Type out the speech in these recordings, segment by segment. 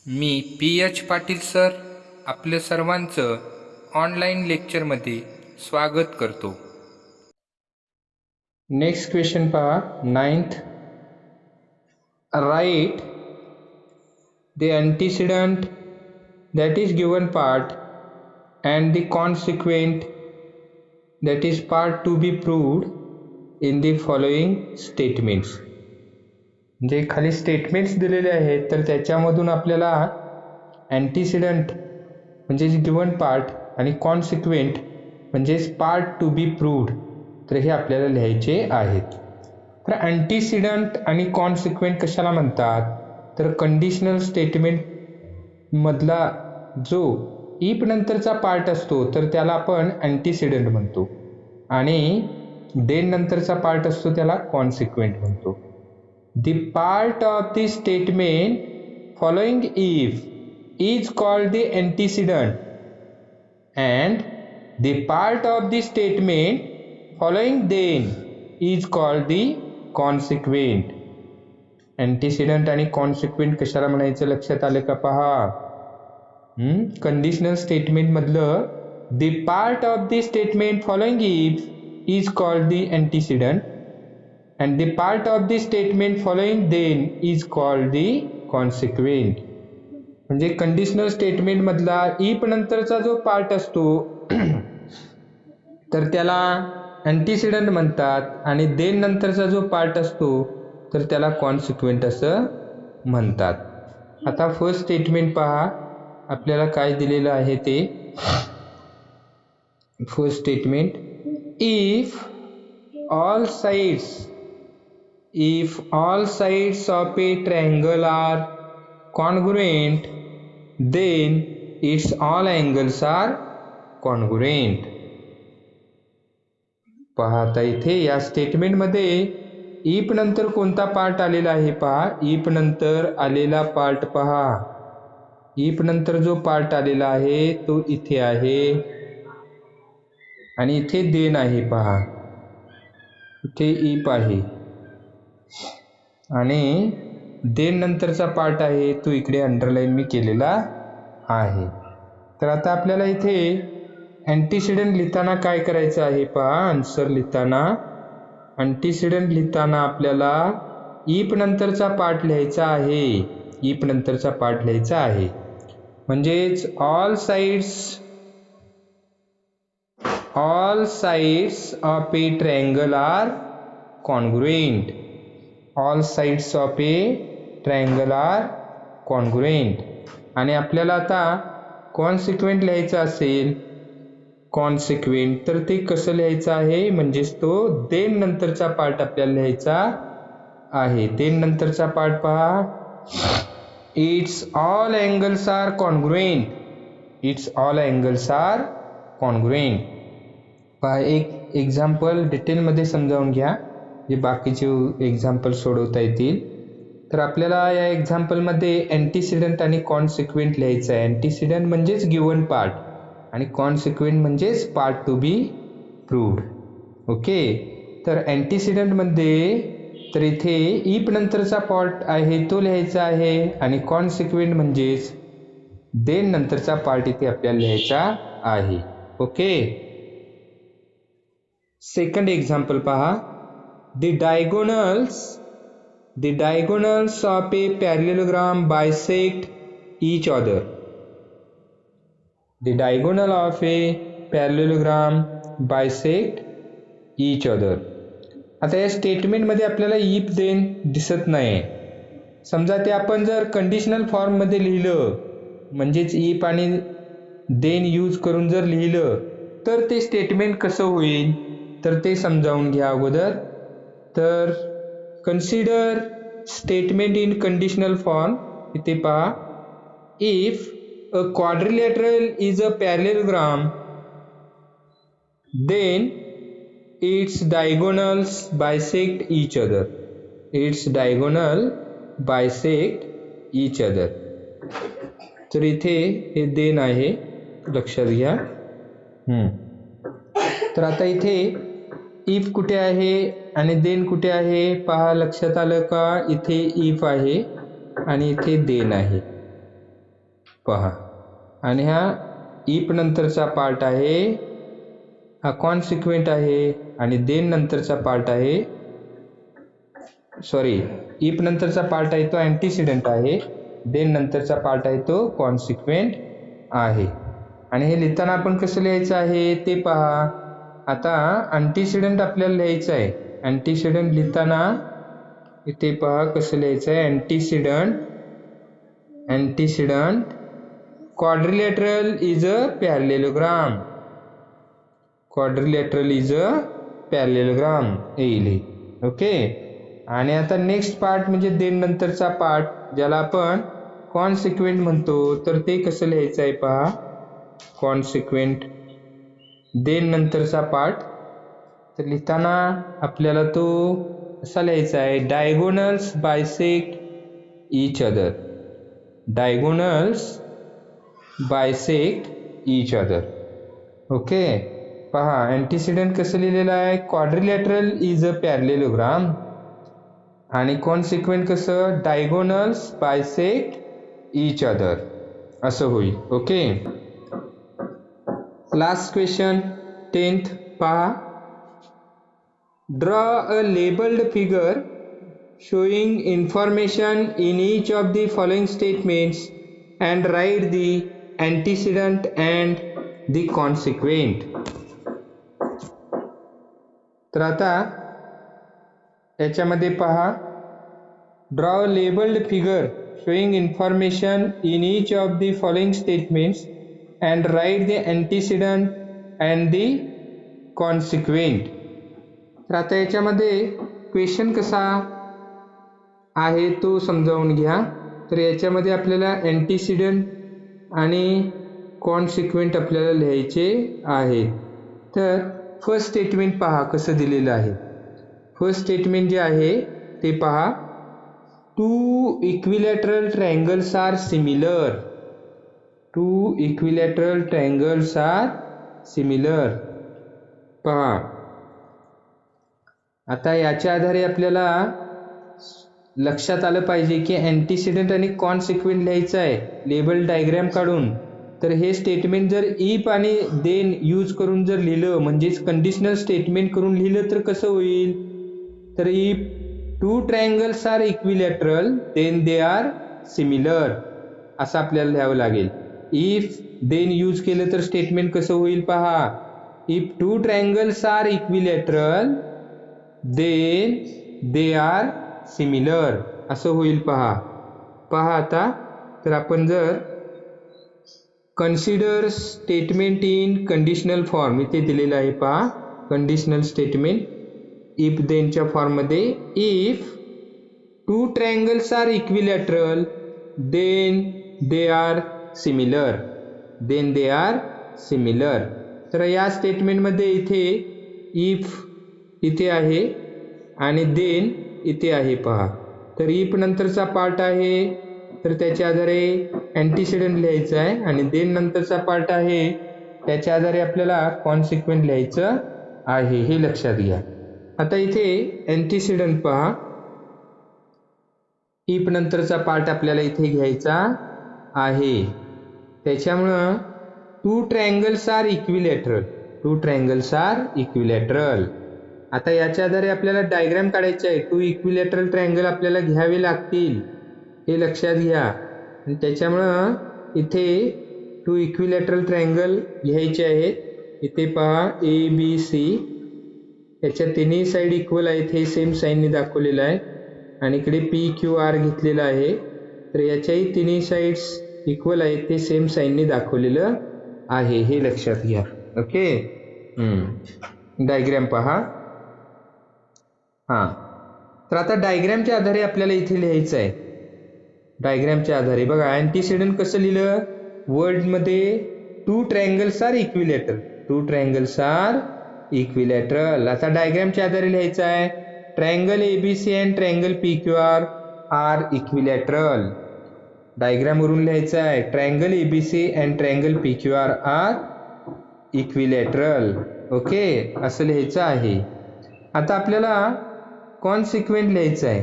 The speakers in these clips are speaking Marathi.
मी पी. एच. पाटील सर आपल्या सर्वांचं ऑनलाईन लेक्चरमध्ये स्वागत करतो. नेक्स्ट क्वेश्चन पहा 9th. Right the antecedent, that is given part, and the consequent, that is part to be proved in the following statements. जे खाली स्टेटमेंट्स दिलेले आहेत तर त्याच्यामधून आपल्याला अँटीसिडंट म्हणजेच गिवन पार्ट आणि कॉन्सिक्वेंट म्हणजेच पार्ट टू बी प्रूव्ड तर हे आपल्याला लिहायचे आहेत. तर अँटीसिडंट आणि कॉन्सिक्वेंट कशाला म्हणतात तर कंडिशनल स्टेटमेंट मधला जो इफ नंतरचा पार्ट असतो तर त्याला आपण अँटीसिडंट म्हणतो आणि देन नंतरचा पार्ट असतो त्याला कॉन्सिक्वेंट म्हणतो. The part of the statement following if is called the antecedent and the part of the statement following then is called the consequent. antecedent आणि consequent कशाला म्हणायचं लक्षात आलं का पहा. कंडिशनल स्टेटमेंट मधलं the part of the statement following if is called the antecedent and the part of the statement following then is called the consequent. म्हणजे कंडिशनल स्टेटमेंट मधला इफ नंतरचा जो पार्ट असतो तर त्याला अँटीसिडंट म्हणतात आणि देन नंतरचा जो पार्ट असतो तर त्याला कॉन्सिक्वेंट असं म्हणतात. आता फर्स्ट स्टेटमेंट पहा आपल्याला काय दिलेलं आहे ते. First statement if all sides of a triangle are congruent then its all angles are congruent. पाहता इथे या स्टेटमेंट मध्ये इफ नंतर कोणता पार्ट आलेला आहे पहा. इफ नंतर आलेला पार्ट पहा. इफ नंतर जो पार्ट आलेला आहे तो इथे आहे आणि इथे देन आहे पहा. इथे इफ आहे आणि देन नंतरचा पार्ट आहे तो इकडे अंडरलाईन मी केलेला आहे. तर आता आपल्याला इथे अँटीसिडंट लिहिताना काय करायचं आहे पहा. आन्सर लिहिताना अँटीसिडंट लिहिताना आपल्याला इफ नंतरचा पार्ट लिहायचा आहे. इफ नंतरचा पार्ट लिहायचा आहे म्हणजेच all sides of a triangle are congruent. all sides of a triangle are congruent. आणि आपल्याला आता कॉन्सिक्वेंट लिहायचं असेल कॉन्सिक्वेंट तर ते कसं लिहायचं आहे म्हणजेच तो देन नंतरचा पार्ट आपल्याला लिहायचा आहे. देन नंतरचा पार्ट पहा. It's all angles are congruent. It's all angles are congruent. पहा एक एक्झाम्पल डिटेलमध्ये समजावून घ्या जे बाकीचे एक्झाम्पल सोडवता येतील. तर आपल्याला या एक्झाम्पलमध्ये अँटीसिडंट आणि कॉन्सिक्वेंट लिहायचं आहे. अँटीसिडंट म्हणजेच गिवन पार्ट आणि कॉन्सिक्वेंट म्हणजेच part to be proved. Okay. तर अँटीसिडंटमध्ये तर इथे इफ नंतरचा पार्ट आहे तो लिहायचा आहे आणि कॉन्सिक्वेंट म्हणजेच देन नंतरचा पार्ट इथे आपल्याला लिहायचा आहे. ओके. सेकंड एक्झाम्पल पहा. The diagonals of a parallelogram bisect each other. The diagonal of a parallelogram bisect each other. आता या स्टेटमेंटमध्ये आपल्याला इफ देन दिसत नाही. समजा ते आपण जर कंडिशनल फॉर्ममध्ये लिहिलं म्हणजेच इफ आणि देन यूज करून जर लिहिलं तर ते स्टेटमेंट कसं होईल तर ते समजावून घ्या अगोदर. तर consider statement in conditional form. इथे पहा. If a quadrilateral is a parallelogram then its diagonals bisect each other. its diagonal bisect each other. तर इथे हे देन आहे लक्षात घ्या. तर आता इथे इफ कुठे आहे आणि देन कुठे आहे पहा. लक्षात आलं का. इथे इफ आहे आणि इथे देन आहे. पहा. आणि हा इफ नंतरचा पार्ट आहे, हा कॉन्सिक्वेंट आहे. आणि देन नंतरचा पार्ट आहे, सॉरी, इफ नंतरचा पार्ट आहे तो अँटीसिडंट आहे, देन नंतरचा पार्ट आहे तो कॉन्सिक्वेंट आहे. आणि हे लिहिताना आपण कसं लिहायचं आहे ते पहा. आता अँटीसिडंट आपल्याला लिहायचं आहे. अँटीसिडंट लिहिताना इथे पहा कसं लिहायचं आहे. Antecedent quadrilateral is a parallelogram. quadrilateral is a parallelogram येईल. ओके. आणि आता नेक्स्ट पार्ट म्हणजे देन नंतरचा पार्ट, ज्याला आपण कॉन्सिक्वेंट म्हणतो, तर ते कसं लिहायचं आहे पहा. कॉन्सिक्वेंट देन नंतरचा पार्ट, तर लिहिताना आपल्याला तो असा लिहायचा आहे. Diagonals bisect each other. Diagonals bisect each other. Okay. पहा अँटीसिडंट कसं लिहिलेलं आहे. Quadrilateral is a parallelogram. आणि कॉन्सिक्वेंट कसं, डायगोनल्स बायसेक्ट ईच अदर असं होईल. ओके. लास्ट क्वेश्चन 10th पहा. Draw a labelled figure showing information in each of the following statements and write the antecedent and the consequent. तर आता याच्यामध्ये पहा. Draw a labelled figure showing information in each of the following statements and write the antecedent and the consequent. तर आता याच्यामध्ये क्वेश्चन कसा आहे तो समजावून घ्या. तर याच्यामध्ये आपल्याला अँटीसिडंट आणि कॉन्सिक्वेंट आपल्याला लिहायचे आहे. तर फर्स्ट स्टेटमेंट पहा कसं दिलेलं आहे. फर्स्ट स्टेटमेंट जे आहे ते पहा. Two equilateral triangles are similar. Two equilateral triangles are similar. पहा आता याच्या आधारे आपल्याला लक्षात आलं पाहिजे की अँटीसिडंट आणि कॉन्सिक्वेंट लिहायचं आहे लेबल डायग्रॅम काढून. तर हे स्टेटमेंट जर इफ आणि देन यूज करून जर लिहिलं, म्हणजेच कंडिशनल स्टेटमेंट करून लिहिलं, तर कसं होईल. तर if two triangles are equilateral then they are similar असं आपल्याला लिहावं लागेल. इफ देन यूज केलं तर स्टेटमेंट कसं होईल पहा. If two triangles are equilateral then they are similar असं होईल. पहा आता. तर आपण जर consider statement in conditional form इथे दिलेलं आहे पहा. कंडिशनल स्टेटमेंट इफ देनच्या फॉर्ममध्ये. If two triangles are equilateral then they are similar. Then they are similar. तर या स्टेटमेंटमध्ये इथे इफ इथे आहे आणि देन इथे आहे पहा. तर इफ नंतरचा पार्ट आहे तर त्याच्या आधारे अँटीसिडंट लिहायचं आहे, आणि देन नंतरचा पार्ट आहे त्याच्या आधारे आपल्याला कॉन्सिक्वेंट लिहायचं आहे, हे लक्षात घ्या. आता इथे अँटीसिडंट पहा. इफ नंतरचा पार्ट आपल्याला इथे घ्यायचा आहे. त्याच्यामुळं two triangles are equilateral. Two triangles are equilateral. आता याच्या आधारे आपल्याला डायग्राम काढायचे आहे. टू इक्विलॅटरल ट्रायंगल आपल्याला घ्यावे लागतील, हे लक्षात घ्या. आणि त्याच्यामुळं इथे टू इक्विलॅटरल ट्रायंगल घ्यायचे आहेत. इथे पहा ABC, याच्या तिन्ही साईड इक्वल आहेत, हे सेम साईनने दाखवलेलं आहे. आणि इकडे PQR घेतलेलं आहे. तर याच्याही तिन्ही साईड्स इक्वल आहेत, ते सेम साईनने दाखवलेलं आहे, हे लक्षात घ्या. ओके. डायग्राम पहा. हां. तर आता डायग्रामच्या आधारे आपल्याला इथे लिहायचं आहे. डायग्रामच्या आधारे बघा अँटीसिडंट कसं लिहिलं. वर्डमध्ये two triangles are equilateral. Two triangles are equilateral. आता डायग्रामच्या आधारे लिहायचं आहे. Triangle ABC and triangle PQR are equilateral. डायग्रामवरून लिहायचं आहे. Triangle ABC and triangle PQR are equilateral. Okay, असं लिहायचं आहे. आता आपल्याला कॉन्सिक्वेंट लिहायचं आहे.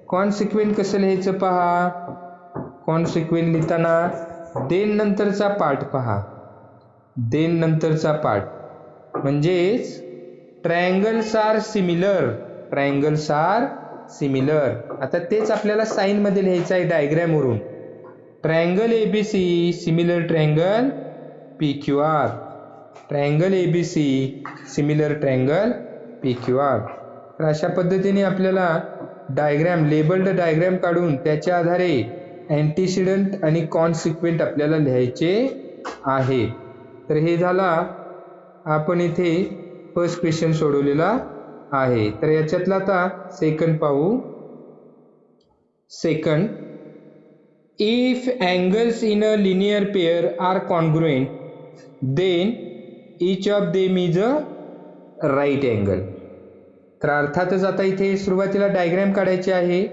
कॉन्सिक्वेंट कसं लिहायचं पहा. कॉन्सिक्वेंट लिहिताना देन नंतरचा पार्ट पहा. देन नंतरचा पार्ट म्हणजेच triangles are similar. Triangles are similar. आता तेच आपल्याला साइन मध्ये लिहायचं आहे डायग्रॅमवरून. Triangle ABC similar triangle PQR. Triangle ABC similar triangle PQR. तर अशा पद्धतीने आपल्याला डायग्रॅम, लेबल्ड डायग्रॅम काढून त्याच्या आधारे अँटीसिडंट आणि कॉन्सिक्वेंट आपल्याला लिहायचे आहे. तर हे झाला आपण इथे फर्स्ट क्वेश्चन सोडवलेला आहे. तर याच्यातला आता सेकंड पाहू. Second, if angles in a linear pair are congruent then each of them is a right angle. तर अर्थातच आता इथे सुरुवातीला डायग्रॅम काढायचे आहे.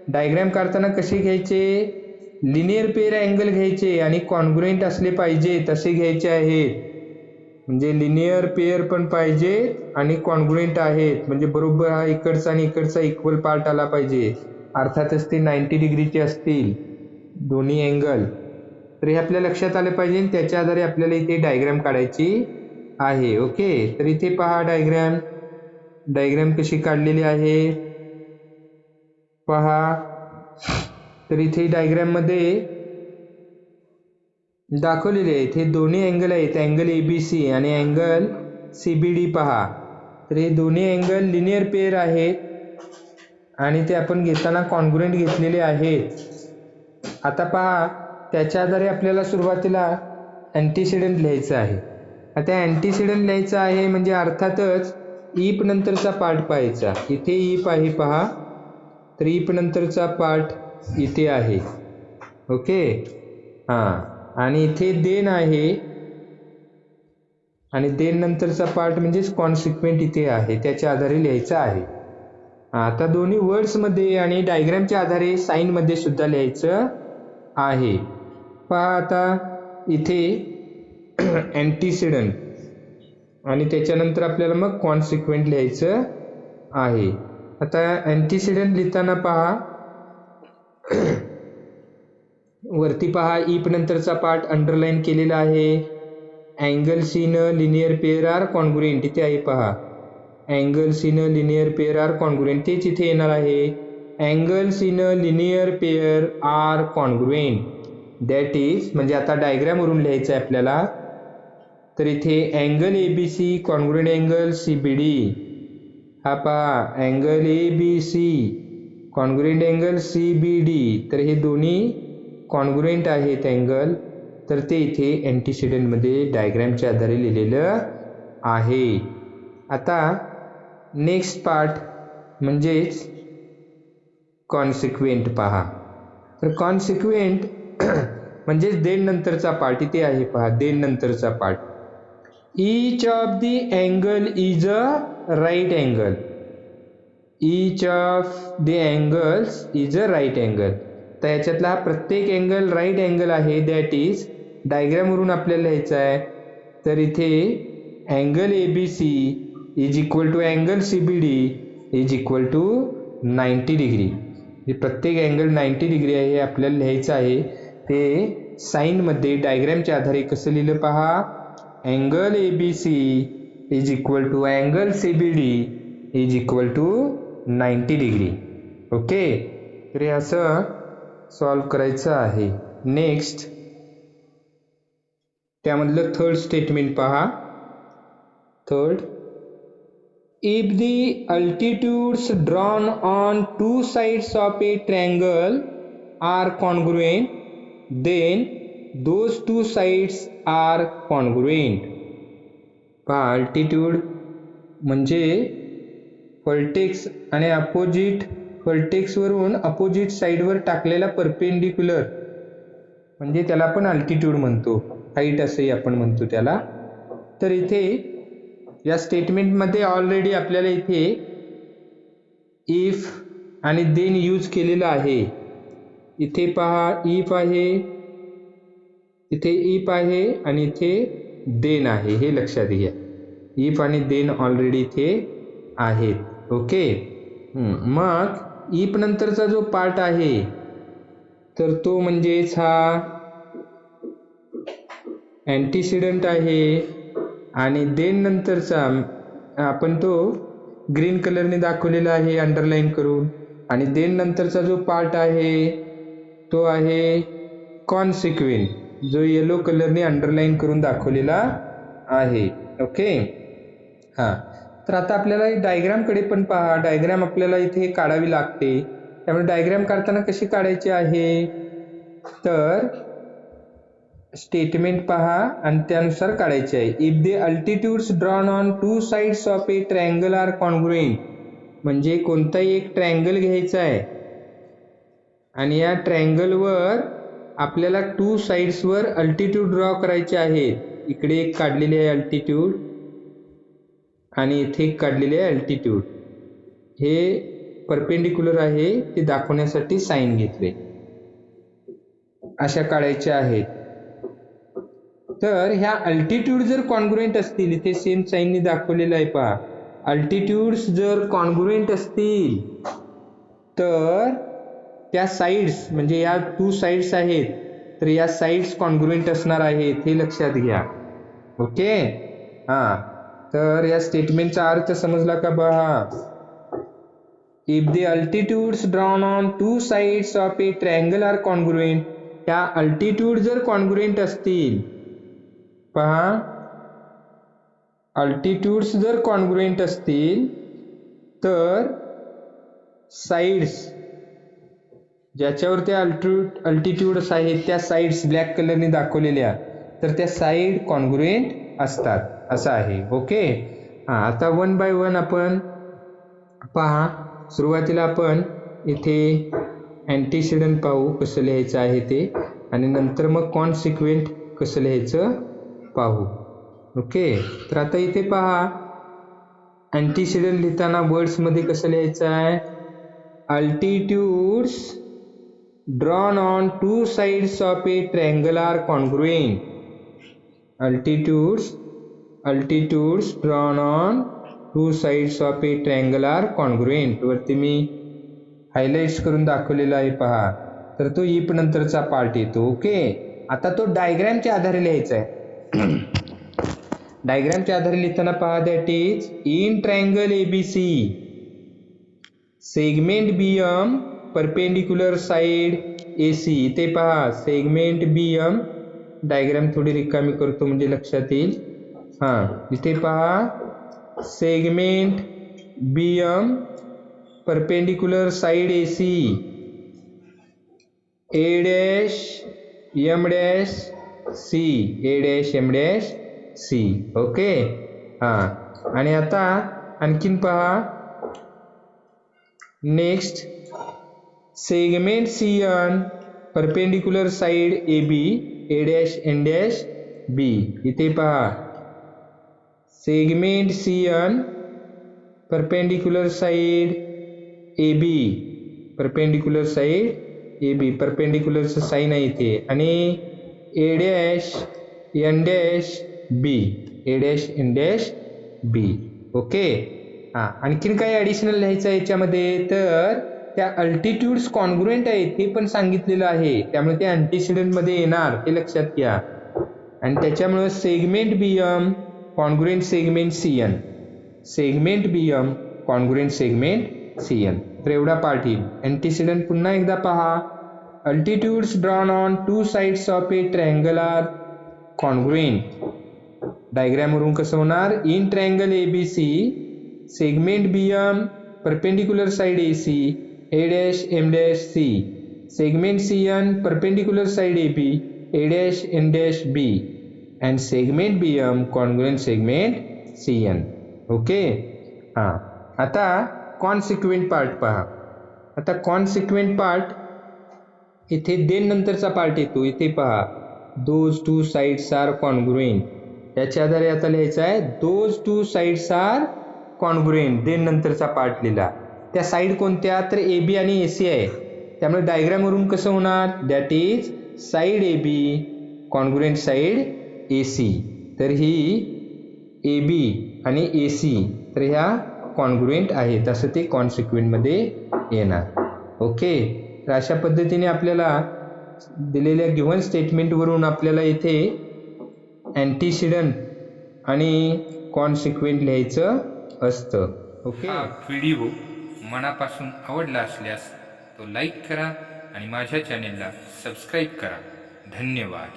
डायग्रॅम काढताना कसे घ्यायचे? लिनियर पेअर अँगल घ्यायचे आणि कॉन्ग्रुएंट असले पाहिजे तसे घ्यायचे आहेत. म्हणजे लिनियर पेअर पण पाहिजे आणि कॉन्ग्रुएंट आहेत, म्हणजे बरोबर हा इकडचा आणि इकडचा इक्वल पार्ट आला पाहिजे. अर्थातच ते 90 डिग्रीचे असतील दोन्ही अँगल. तर हे आपल्या लक्षात आलं पाहिजे. त्याच्या आधारे आपल्याला इथे डायग्रॅम काढायची आहे. ओके, तर इथे पहा डायग्रॅम. डायग्रॅम कशी काढलेली आहे पहा. तर इथे डायग्रॅम मध्ये दाखवलेले आहेत. हे दोन्ही अँगल आहेत, अँगल एबीसी आणि अँगल CBD पहा. तर हे दोन्ही अँगल लिनियर पेअर आहेत आणि ते आपण घेताना कॉन्ग्रुएंट घेतलेले आहेत. आता पहा, त्याच्या आधारे आपल्याला सुरुवातीला अँटीसिडंट लिहायचं आहे. आता अँटीसिडंट लिहायचं आहे म्हणजे अर्थातच इप नंतरचा पार्ट पाहायचा. इथे इप आहे पहा. तर इप नंतरचा पार्ट इथे आहे. ओके, हां, आणि इथे देन आहे आणि देन नंतरचा पार्ट म्हणजेच कॉन्सिक्वेंट इथे आहे. त्याच्या आधारे लिहायचं आहे. आता दोन्ही वर्ड्समध्ये आणि डायग्रॅमच्या आधारे साईनमध्ये सुद्धा लिहायचं आहे. पहा आता इथे अँटीसिडंट आणि त्याच्यानंतर आपल्याला मग कॉन्सिक्वेंट लिहायचं आहे. आता अँटीसिडंट लिहिताना पहा, वरती पहा इप नंतरचा पार्ट अंडरलाईन केलेला आहे. Angles in linear pair are congruent इथे आहे पहा. Angles in linear pair are congruent तेच इथे येणार आहे. Angles in linear pair are congruent that is, म्हणजे आता डायग्रॅमवरून लिहायचं आहे आपल्याला. तर इथे angle ABC congruent angle CBD. हा पहा angle ABC congruent angle CBD. तर हे दोन्ही कॉन्ग्रुएंट आहेत अँगल. तर ते इथे अँटीसिडंटमध्ये डायग्रॅमच्या आधारे लिहिलेलं आहे. आता नेक्स्ट पार्ट म्हणजेच कॉन्सिक्वेंट पहा. तर कॉन्सिक्वेंट म्हणजेच देन नंतरचा पार्ट इथे आहे पहा. देन नंतरचा part. Each of the angle is a right angle. Each of the angles is a right angle. तर याच्यातला हा प्रत्येक अँगल राईट अँगल आहे. दॅट इज, डायग्रॅमवरून आपल्याला लिहायचं आहे. तर इथे angle ABC is equal to angle CBD is equal to 90 degree. प्रत्येक अँगल 90 डिग्री आहे हे आपल्याला लिहायचं आहे. ते साईनमध्ये डायग्रॅमच्या आधारे कसं लिहिलं पहा. Angle ABC is equal to angle CBD is equal to 90 degree. Okay, तर हे असं सॉल्व करायचं आहे. नेक्स्ट त्यामधलं थर्ड स्टेटमेंट पहा. Third, if the altitudes drawn on two sides of a triangle are congruent, then those two sides are congruent. पहा, अल्टिट्यूड म्हणजे व्हर्टेक्स आणि अपोजिट व्हर्टेक्सवरून अपोजिट साईडवर टाकलेला परपेंडिक्युलर म्हणजे त्याला आपण अल्टिट्यूड म्हणतो. हाईट असंही आपण म्हणतो त्याला. तर इथे या स्टेटमेंटमध्ये ऑलरेडी आपल्याला इथे इफ आणि देन यूज केलेला आहे. इथे पहा इफ आहे, इथे इफ आहे आणि इथे देन आहे. हे लक्षात घ्या. इफ आणि देन ऑलरेडी इथे आहेत. ओके, मग इफ नंतरचा जो पार्ट आहे तर तो म्हणजेच हा अँटीसिडंट आहे आणि देन नंतरचा आपण तो ग्रीन कलरने दाखवलेला आहे अंडरलाईन करून, आणि देन नंतरचा जो पार्ट आहे तो आहे कॉन्सिक्वेंट, जो येलो कलरने अंडरलाईन करून दाखवलेला आहे. ओके. हां, तर आता आपल्याला डायग्रामकडे पण पहा. डायग्राम आपल्याला इथे काढावी लागते. त्यामुळे डायग्राम काढताना कशी काढायची आहे, तर स्टेटमेंट पहा आणि त्यानुसार काढायचे आहे. If the altitudes drawn on two sides of a triangle are congruent, म्हणजे कोणताही एक ट्रायंगल घ्यायचा आहे आणि या ट्रायंगलवर आपल्याला टू साइड्सवर अल्टिट्यूड ड्रॉ करायचे आहेत. इकडे एक काढलेली आहे अल्टिट्यूड आणि इथे एक काढलेले आहे अल्टिट्यूड. हे परपेंडिक्युलर आहे ते दाखवण्यासाठी साइन घेतले. अशा काढायच्या आहेत. तर ह्या अल्टिट्यूड जर कॉन्ग्रुएंट असतील, इथे सेम साइनने दाखवलेलं आहे पहा. अल्टिट्यूड्स जर कॉन्ग्रुएंट असतील तर त्या साइड्स, म्हणजे या टू साइड्स आहेत, तर या साइड्स कॉन्ग्रुएंट असणार आहेत, हे लक्षात घ्या. ओके. हां, तर या स्टेटमेंटचा अर्थ समजला का पहा. If the altitudes drawn on two sides of a triangle are congruent, त्या अल्टिट्यूड जर कॉन्ग्रुएंट असतील, पहा, अल्टिट्यूड्स जर कॉन्ग्रुएंट असतील तर साइड्स ज्याच्यावर त्या अल्टिट्यूड्स आहेत त्या साइड्स ब्लॅक कलरने दाखवलेल्या, तर त्या साइड कॉन्ग्रुएंट असतात, असं आहे. ओके. हां, आता वन बाय वन आपण पहा. सुरुवातीला आपण इथे अँटीसिडंट पाहू कसं लिहायचं आहे ते, आणि नंतर मग कॉन्सिक्वेंट कसं लिहायचं पाहू. ओके. तर आता इथे पहा, अँटीसिडंट लिहिताना वर्ड्समध्ये कसं लिहायचं आहे. Altitudes drawn on two sides of a triangle are congruent. Altitudes drawn on two sides of a triangle are congruent वरती मी हायलाइट्स करून दाखवलेला आहे पहा. तर तो इफ नंतरचा पार्ट येतो. ओके. आता तो डायग्रामच्या आधारे लिहायचा आहे. डायग्रामच्या आधारे लिहिताना पहा, that is in triangle ABC segment BM perpendicular side AC. इथे पहा सेगमेंट BM, डायग्राम थोडी रिकामी करतो म्हणजे लक्षात येईल. हां, इथे पहा segment BM perpendicular side AC, A dash M dash C, A dash M dash C. Okay. हां, आणि आता आणखीन पहा, next segment CN perpendicular side AB, A dash N dash B. इथे पहा segment CN perpendicular side AB, perpendicular side AB, परपेंडिक्युलरचं साइन आहे इथे, आणि A dash N dash B, A dash N dash B. Okay. हां, आणखीन काही ॲडिशनल लिहायचं आहे याच्यामध्ये, तर त्या अल्टिट्यूड्स कॉन्ग्रुएंट आहेत हे पण सांगितलेलं आहे, त्यामुळे ते अँटीसिडंटमध्ये येणार हे लक्षात घ्या. आणि त्याच्यामुळे segment BM congruent segment CN, segment BM congruent segment CN. तर एवढा पार्ट येईल. अँटीसिडंट पुन्हा एकदा पहा. Altitudes drawn on two sides of a triangle are congruent. डायग्रामवरून कसं होणार. In triangle ABC segment BM perpendicular side AC, A dash M dash C, segment CN perpendicular side AB, A dash N dash B, and segment BM congruent segment CN. Okay. हां, आता कॉन्सिक्वेंट पार्ट पहा. आता कॉन्सिक्वेंट पार्ट इथे देन नंतरचा पार्ट येतो. इथे पहा those two sides are congruent. याच्या आधारे आता लिहायचं आहे those two sides are congruent. Then नंतरचा पार्ट लिहिला. त्या साइड कोणत्या, तर AB आणि AC आहे, त्यामुळे डायग्रामवरून कसं होणार. That is side AB congruent side AC. तर ही AB आणि AC, तर ह्या कॉन्ग्रुएंट आहेत, असं ते कॉन्सिक्वेंटमध्ये येणार. ओके. तर अशा पद्धतीने आपल्याला दिलेल्या गिव्हन स्टेटमेंटवरून आपल्याला इथे अँटीसिडंट आणि कॉन्सिक्वेंट लिहायचं असतं. ओके. हा व्हिडिओ मनापासून आवडला असल्यास तो लाईक करा आणि माझ्या चॅनेलला सबस्क्राईब करा. धन्यवाद.